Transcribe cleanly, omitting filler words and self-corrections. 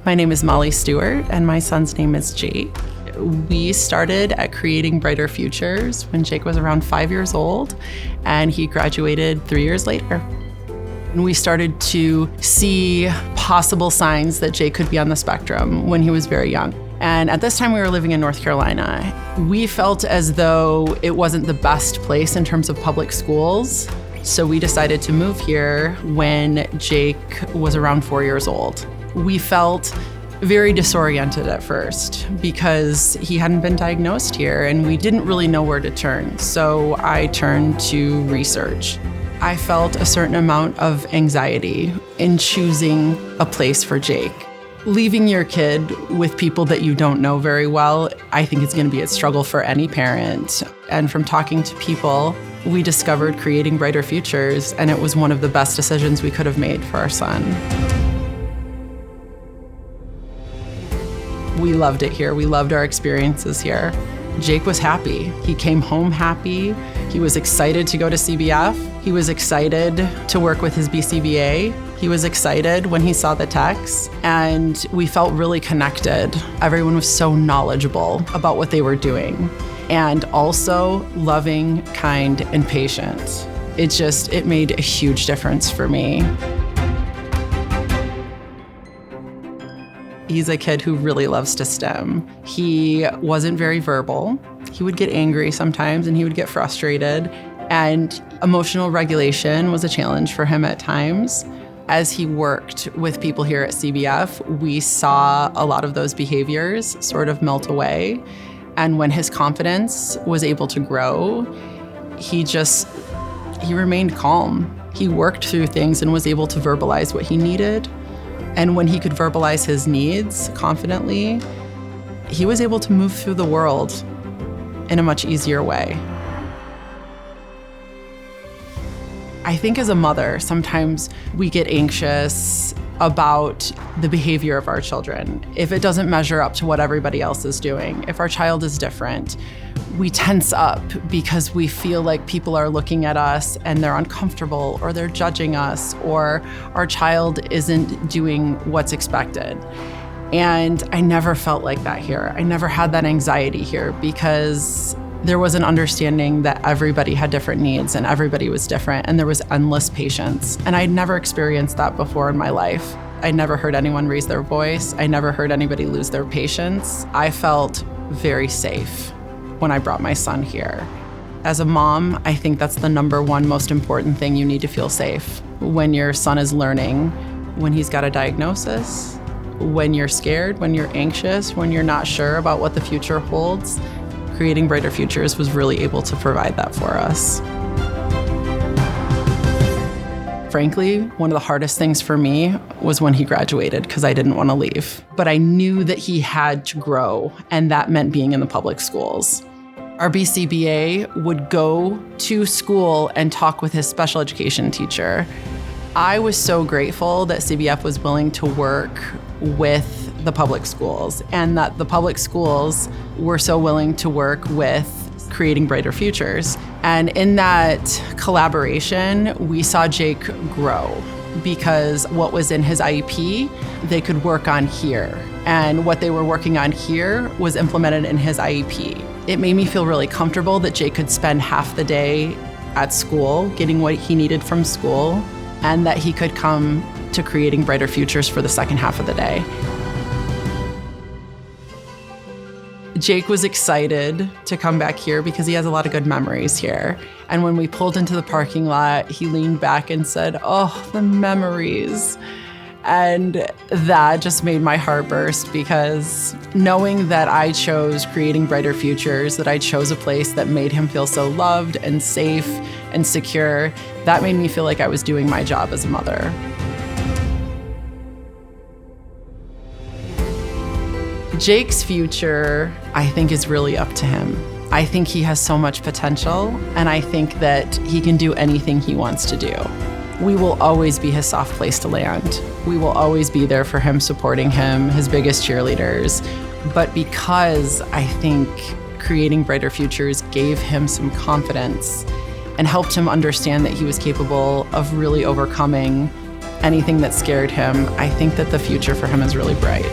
My name is Molly Stewart, and my son's name is Jake. We started at Creating Brighter Futures when Jake was around 5 years old, and he graduated 3 years later. And we started to see possible signs that Jake could be on the spectrum when he was very young. And at this time, we were living in North Carolina. We felt as though it wasn't the best place in terms of public schools. So we decided to move here when Jake was around 4 years old. We felt very disoriented at first because he hadn't been diagnosed here and we didn't really know where to turn. So I turned to research. I felt a certain amount of anxiety in choosing a place for Jake. Leaving your kid with people that you don't know very well, I think it's going to be a struggle for any parent. And from talking to people, we discovered Creating Brighter Futures, and it was one of the best decisions we could have made for our son. We loved it here. We loved our experiences here. Jake was happy. He came home happy. He was excited to go to CBF. He was excited to work with his BCBA. He was excited when he saw the texts, and we felt really connected. Everyone was so knowledgeable about what they were doing, and also loving, kind, and patient. It made a huge difference for me. He's a kid who really loves to STEM. He wasn't very verbal. He would get angry sometimes and he would get frustrated, and emotional regulation was a challenge for him at times. As he worked with people here at CBF, we saw a lot of those behaviors sort of melt away. And when his confidence was able to grow, he remained calm. He worked through things and was able to verbalize what he needed. And when he could verbalize his needs confidently, he was able to move through the world in a much easier way. I think as a mother, sometimes we get anxious about the behavior of our children. If it doesn't measure up to what everybody else is doing, if our child is different, we tense up because we feel like people are looking at us and they're uncomfortable or they're judging us or our child isn't doing what's expected. And I never felt like that here. I never had that anxiety here because there was an understanding that everybody had different needs and everybody was different, and there was endless patience. And I'd never experienced that before in my life. I never heard anyone raise their voice. I never heard anybody lose their patience. I felt very safe when I brought my son here. As a mom, I think that's the number one most important thing. You need to feel safe when your son is learning, when he's got a diagnosis, when you're scared, when you're anxious, when you're not sure about what the future holds. Creating Brighter Futures was really able to provide that for us. Frankly, one of the hardest things for me was when he graduated because I didn't want to leave. But I knew that he had to grow, and that meant being in the public schools. Our BCBA would go to school and talk with his special education teacher. I was so grateful that CBF was willing to work with the public schools and that the public schools were so willing to work with Creating Brighter Futures. And in that collaboration, we saw Jake grow because what was in his IEP, they could work on here. And what they were working on here was implemented in his IEP. It made me feel really comfortable that Jake could spend half the day at school getting what he needed from school, and that he could come to Creating Brighter Futures for the second half of the day. Jake was excited to come back here because he has a lot of good memories here. And when we pulled into the parking lot, he leaned back and said, "Oh, the memories." And that just made my heart burst because knowing that I chose Creating Brighter Futures, that I chose a place that made him feel so loved and safe and secure, that made me feel like I was doing my job as a mother. Jake's future, I think, is really up to him. I think he has so much potential, and I think that he can do anything he wants to do. We will always be his soft place to land. We will always be there for him, supporting him, his biggest cheerleaders. But because I think Creating Brighter Futures gave him some confidence and helped him understand that he was capable of really overcoming anything that scared him, I think that the future for him is really bright.